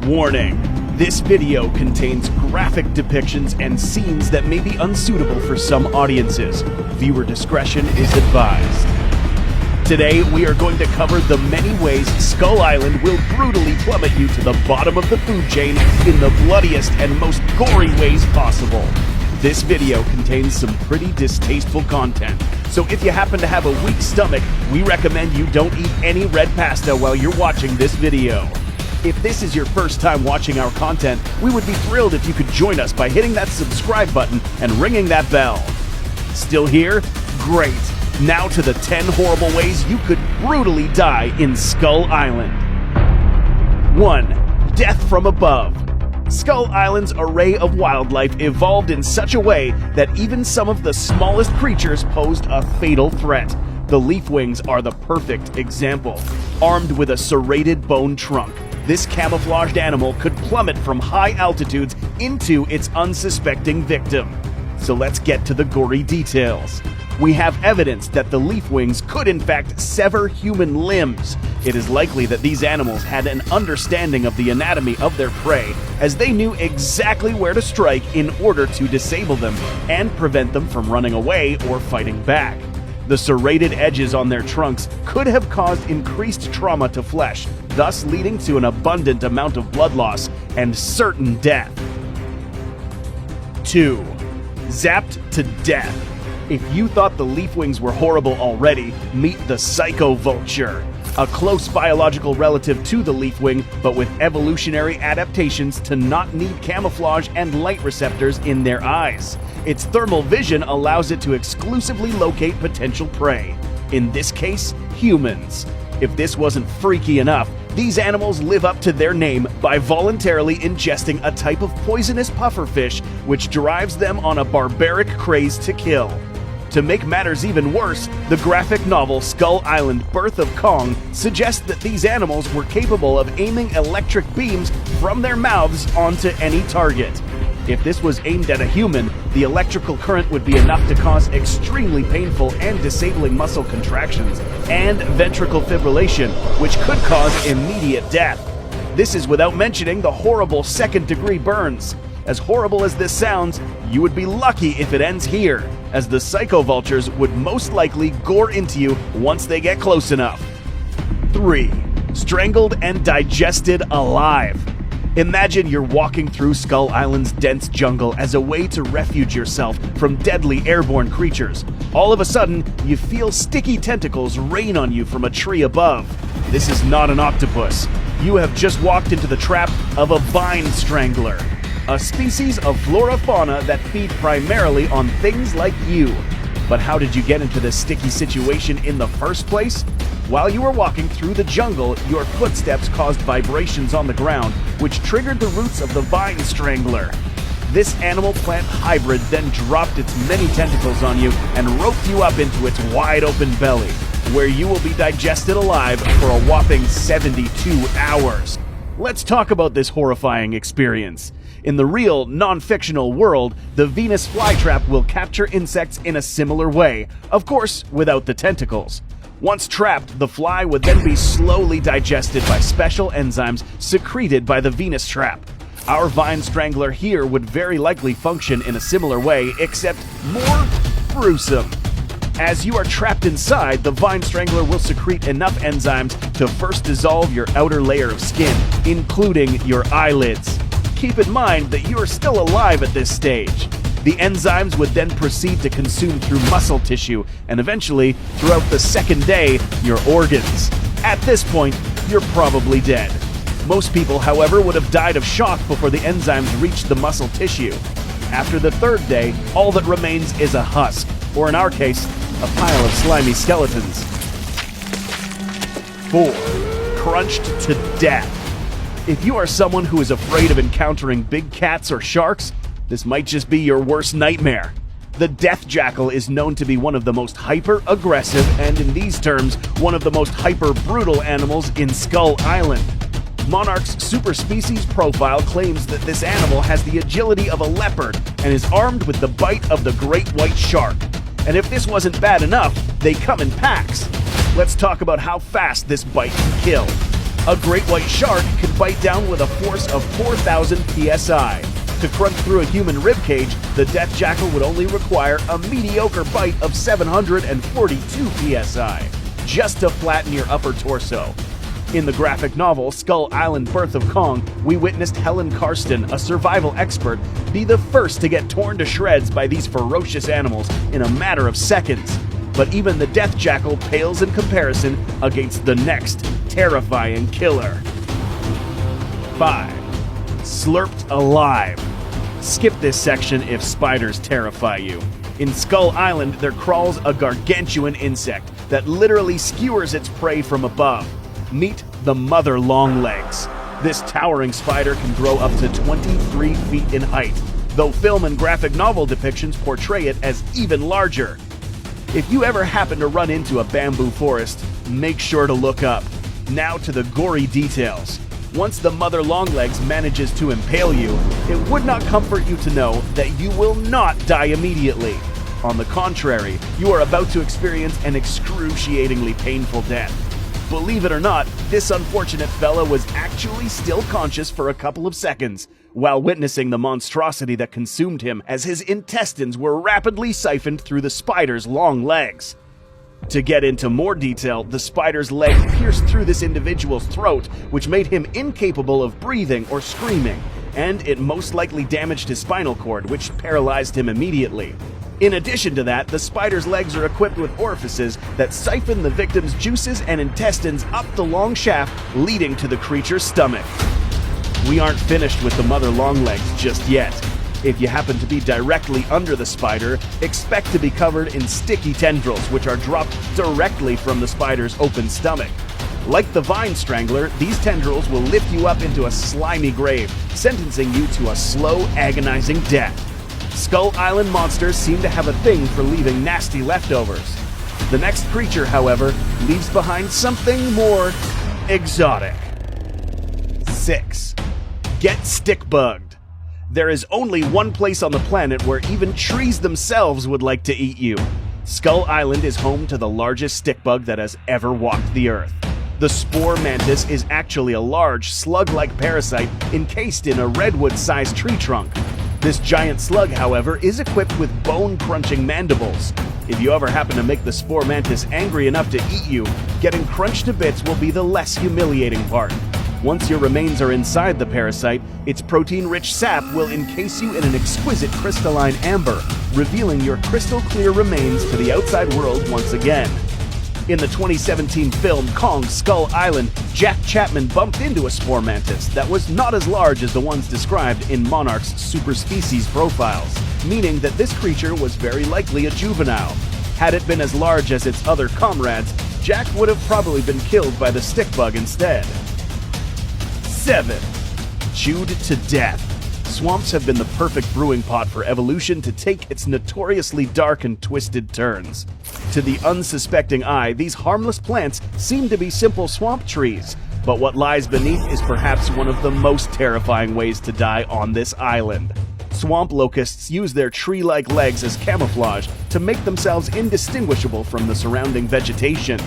Warning: this video contains graphic depictions and scenes that may be unsuitable for some audiences. Viewer discretion is advised. Today, we are going to cover the many ways Skull Island will brutally plummet you to the bottom of the food chain in the bloodiest and most gory ways possible. This video contains some pretty distasteful content, so if you happen to have a weak stomach, we recommend you don't eat any red pasta while you're watching this video. If this is your first time watching our content, we would be thrilled if you could join us by hitting that subscribe button and ringing that bell. Still here? Great! Now to the 10 horrible ways you could brutally die in Skull Island. 1. Death from above. Skull Island's array of wildlife evolved in such a way that even some of the smallest creatures posed a fatal threat. The leafwings are the perfect example. Armed with a serrated bone trunk, this camouflaged animal could plummet from high altitudes into its unsuspecting victim. So let's get to the gory details. We have evidence that the leafwings could in fact sever human limbs. It is likely that these animals had an understanding of the anatomy of their prey, as they knew exactly where to strike in order to disable them and prevent them from running away or fighting back. The serrated edges on their trunks could have caused increased trauma to flesh, thus leading to an abundant amount of blood loss and certain death. 2. Zapped to death. If you thought the leafwings were horrible already, meet the psycho vulture. A close biological relative to the leafwing, but with evolutionary adaptations to not need camouflage and light receptors in their eyes. Its thermal vision allows it to exclusively locate potential prey. In this case, humans. If this wasn't freaky enough, these animals live up to their name by voluntarily ingesting a type of poisonous pufferfish which drives them on a barbaric craze to kill. To make matters even worse, the graphic novel Skull Island: Birth of Kong suggests that these animals were capable of aiming electric beams from their mouths onto any target. If this was aimed at a human, the electrical current would be enough to cause extremely painful and disabling muscle contractions and ventricular fibrillation, which could cause immediate death. This is without mentioning the horrible second-degree burns. As horrible as this sounds, you would be lucky if it ends here, as the psycho vultures would most likely gore into you once they get close enough. 3. Strangled and digested alive. Imagine you're walking through Skull Island's dense jungle as a way to refuge yourself from deadly airborne creatures. All of a sudden, you feel sticky tentacles rain on you from a tree above. This is not an octopus. You have just walked into the trap of a vine strangler, a species of flora-fauna that feed primarily on things like you. But how did you get into this sticky situation in the first place? While you were walking through the jungle, your footsteps caused vibrations on the ground, which triggered the roots of the vine strangler. This animal-plant hybrid then dropped its many tentacles on you and roped you up into its wide-open belly, where you will be digested alive for a whopping 72 hours. Let's talk about this horrifying experience. In the real, non-fictional world, the Venus flytrap will capture insects in a similar way, of course, without the tentacles. Once trapped, the fly would then be slowly digested by special enzymes secreted by the Venus trap. Our vine strangler here would very likely function in a similar way, except more gruesome. As you are trapped inside, the vine strangler will secrete enough enzymes to first dissolve your outer layer of skin, including your eyelids. Keep in mind that you are still alive at this stage. The enzymes would then proceed to consume through muscle tissue, and eventually, throughout the second day, your organs. At this point, you're probably dead. Most people, however, would have died of shock before the enzymes reached the muscle tissue. After the third day, all that remains is a husk, or in our case, a pile of slimy skeletons. 4. Crunched to death. If you are someone who is afraid of encountering big cats or sharks, this might just be your worst nightmare. The death jackal is known to be one of the most hyper-aggressive and, in these terms, one of the most hyper-brutal animals in Skull Island. Monarch's superspecies profile claims that this animal has the agility of a leopard and is armed with the bite of the great white shark. And if this wasn't bad enough, they come in packs. Let's talk about how fast this bite can kill. A great white shark can bite down with a force of 4,000 psi. To crunch through a human ribcage, the death jackal would only require a mediocre bite of 742 psi, just to flatten your upper torso. In the graphic novel Skull Island: Birth of Kong, we witnessed Helen Karsten, a survival expert, be the first to get torn to shreds by these ferocious animals in a matter of seconds. But even the death jackal pales in comparison against the next terrifying killer. 5. Slurped alive. Skip this section if spiders terrify you. In Skull Island, there crawls a gargantuan insect that literally skewers its prey from above. Meet the mother longlegs. This towering spider can grow up to 23 feet in height, though film and graphic novel depictions portray it as even larger. If you ever happen to run into a bamboo forest, make sure to look up. Now to the gory details. Once the mother longlegs manages to impale you, it would not comfort you to know that you will not die immediately. On the contrary, you are about to experience an excruciatingly painful death. Believe it or not, this unfortunate fella was actually still conscious for a couple of seconds, while witnessing the monstrosity that consumed him as his intestines were rapidly siphoned through the spider's long legs. To get into more detail, the spider's leg pierced through this individual's throat, which made him incapable of breathing or screaming, and it most likely damaged his spinal cord, which paralyzed him immediately. In addition to that, the spider's legs are equipped with orifices that siphon the victim's juices and intestines up the long shaft, leading to the creature's stomach. We aren't finished with the mother longlegs just yet. If you happen to be directly under the spider, expect to be covered in sticky tendrils, which are dropped directly from the spider's open stomach. Like the vine strangler, these tendrils will lift you up into a slimy grave, sentencing you to a slow, agonizing death. Skull Island monsters seem to have a thing for leaving nasty leftovers. The next creature, however, leaves behind something more exotic. 6. Get stick-bugged. There is only one place on the planet where even trees themselves would like to eat you. Skull Island is home to the largest stick-bug that has ever walked the Earth. The spore mantis is actually a large, slug-like parasite encased in a redwood-sized tree trunk. This giant slug, however, is equipped with bone-crunching mandibles. If you ever happen to make the spore mantis angry enough to eat you, getting crunched to bits will be the less humiliating part. Once your remains are inside the parasite, its protein-rich sap will encase you in an exquisite crystalline amber, revealing your crystal-clear remains to the outside world once again. In the 2017 film Kong Skull Island, Jack Chapman bumped into a spore mantis that was not as large as the ones described in Monarch's superspecies profiles, meaning that this creature was very likely a juvenile. Had it been as large as its other comrades, Jack would have probably been killed by the stick bug instead. 7. Chewed to death. Swamps have been the perfect brewing pot for evolution to take its notoriously dark and twisted turns. To the unsuspecting eye, these harmless plants seem to be simple swamp trees, but what lies beneath is perhaps one of the most terrifying ways to die on this island. Swamp locusts use their tree-like legs as camouflage to make themselves indistinguishable from the surrounding vegetation.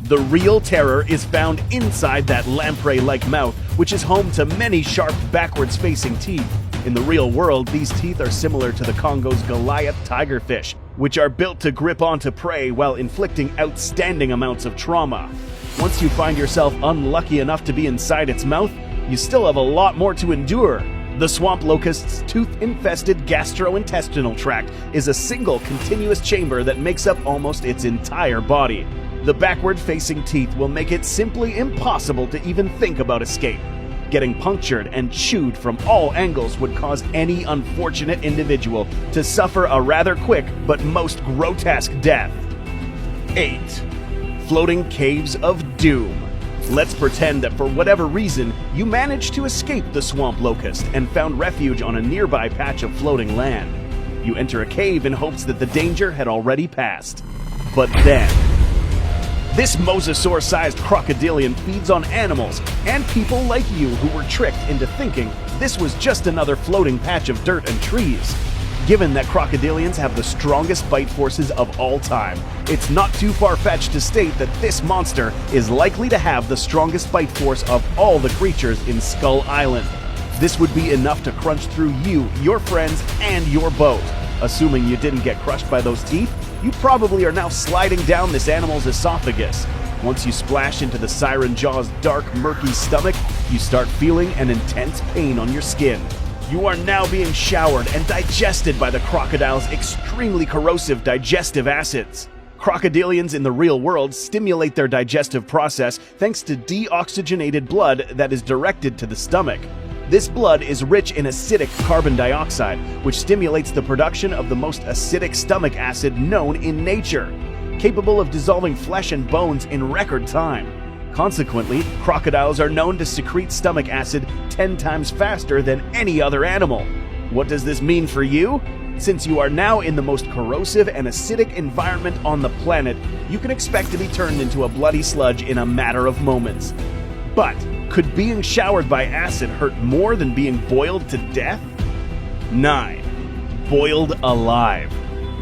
The real terror is found inside that lamprey-like mouth, which is home to many sharp, backwards-facing teeth. In the real world, these teeth are similar to the Congo's Goliath tigerfish, which are built to grip onto prey while inflicting outstanding amounts of trauma. Once you find yourself unlucky enough to be inside its mouth, you still have a lot more to endure. The swamp locust's tooth-infested gastrointestinal tract is a single continuous chamber that makes up almost its entire body. The backward-facing teeth will make it simply impossible to even think about escape. Getting punctured and chewed from all angles would cause any unfortunate individual to suffer a rather quick but most grotesque death. 8. Floating Caves of Doom. Let's pretend that for whatever reason, you managed to escape the swamp locust and found refuge on a nearby patch of floating land. You enter a cave in hopes that the danger had already passed. But then, this mosasaur-sized crocodilian feeds on animals and people like you who were tricked into thinking this was just another floating patch of dirt and trees. Given that crocodilians have the strongest bite forces of all time, it's not too far-fetched to state that this monster is likely to have the strongest bite force of all the creatures in Skull Island. This would be enough to crunch through you, your friends, and your boat. Assuming you didn't get crushed by those teeth, you probably are now sliding down this animal's esophagus. Once you splash into the Siren Jaw's dark, murky stomach, you start feeling an intense pain on your skin. You are now being showered and digested by the crocodile's extremely corrosive digestive acids. Crocodilians in the real world stimulate their digestive process thanks to deoxygenated blood that is directed to the stomach. This blood is rich in acidic carbon dioxide, which stimulates the production of the most acidic stomach acid known in nature, capable of dissolving flesh and bones in record time. Consequently, crocodiles are known to secrete stomach acid 10 times faster than any other animal. What does this mean for you? Since you are now in the most corrosive and acidic environment on the planet, you can expect to be turned into a bloody sludge in a matter of moments. But could being showered by acid hurt more than being boiled to death? 9. Boiled alive.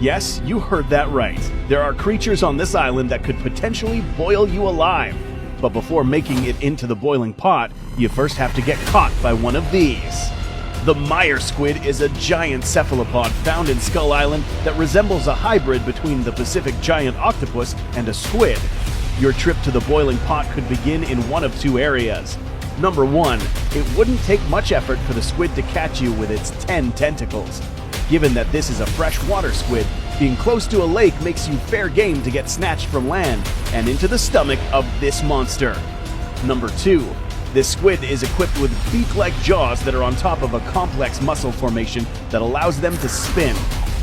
Yes, you heard that right. There are creatures on this island that could potentially boil you alive. But before making it into the boiling pot, you first have to get caught by one of these. The Meyer squid is a giant cephalopod found in Skull Island that resembles a hybrid between the Pacific giant octopus and a squid. Your trip to the boiling pot could begin in one of two areas. Number 1, it wouldn't take much effort for the squid to catch you with its 10 tentacles. Given that this is a freshwater squid, being close to a lake makes you fair game to get snatched from land and into the stomach of this monster. Number 2, this squid is equipped with beak-like jaws that are on top of a complex muscle formation that allows them to spin.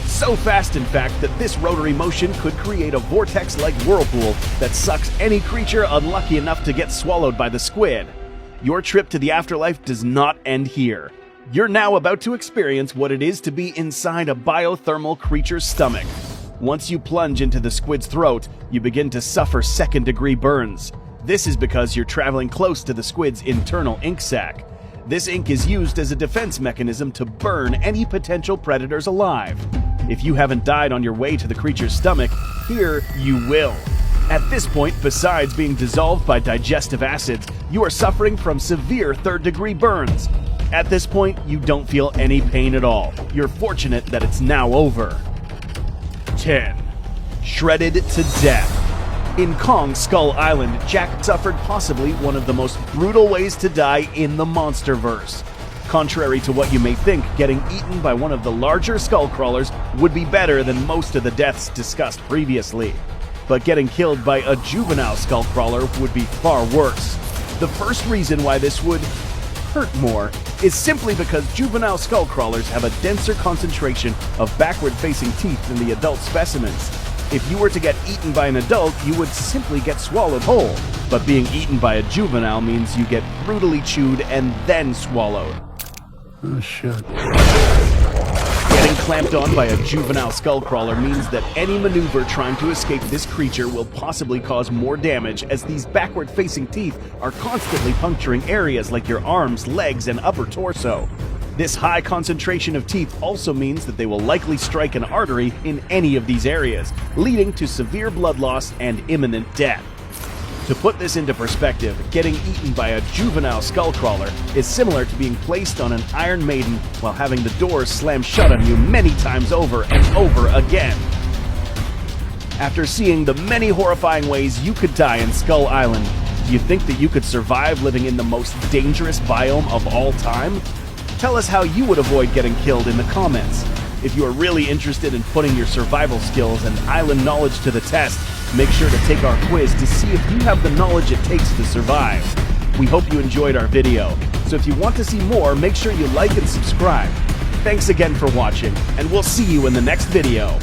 So fast, in fact, that this rotary motion could create a vortex-like whirlpool that sucks any creature unlucky enough to get swallowed by the squid. Your trip to the afterlife does not end here. You're now about to experience what it is to be inside a biothermal creature's stomach. Once you plunge into the squid's throat, you begin to suffer second-degree burns. This is because you're traveling close to the squid's internal ink sac. This ink is used as a defense mechanism to burn any potential predators alive. If you haven't died on your way to the creature's stomach, here you will. At this point, besides being dissolved by digestive acids, you are suffering from severe third-degree burns. At this point, you don't feel any pain at all. You're fortunate that it's now over. 10. Shredded to death. In Kong's Skull Island, Jack suffered possibly one of the most brutal ways to die in the Monsterverse. Contrary to what you may think, getting eaten by one of the larger skull crawlers would be better than most of the deaths discussed previously. But getting killed by a juvenile skull crawler would be far worse. The first reason why this would hurt more is simply because juvenile skull crawlers have a denser concentration of backward-facing teeth than the adult specimens. If you were to get eaten by an adult, you would simply get swallowed whole. But being eaten by a juvenile means you get brutally chewed and then swallowed. Oh, shit. Getting clamped on by a juvenile skull crawler means that any maneuver trying to escape this creature will possibly cause more damage, as these backward-facing teeth are constantly puncturing areas like your arms, legs, and upper torso. This high concentration of teeth also means that they will likely strike an artery in any of these areas, leading to severe blood loss and imminent death. To put this into perspective, getting eaten by a juvenile skullcrawler is similar to being placed on an Iron Maiden while having the doors slammed shut on you many times over and over again. After seeing the many horrifying ways you could die in Skull Island, do you think that you could survive living in the most dangerous biome of all time? Tell us how you would avoid getting killed in the comments. If you are really interested in putting your survival skills and island knowledge to the test, make sure to take our quiz to see if you have the knowledge it takes to survive. We hope you enjoyed our video, so if you want to see more, make sure you like and subscribe. Thanks again for watching, and we'll see you in the next video.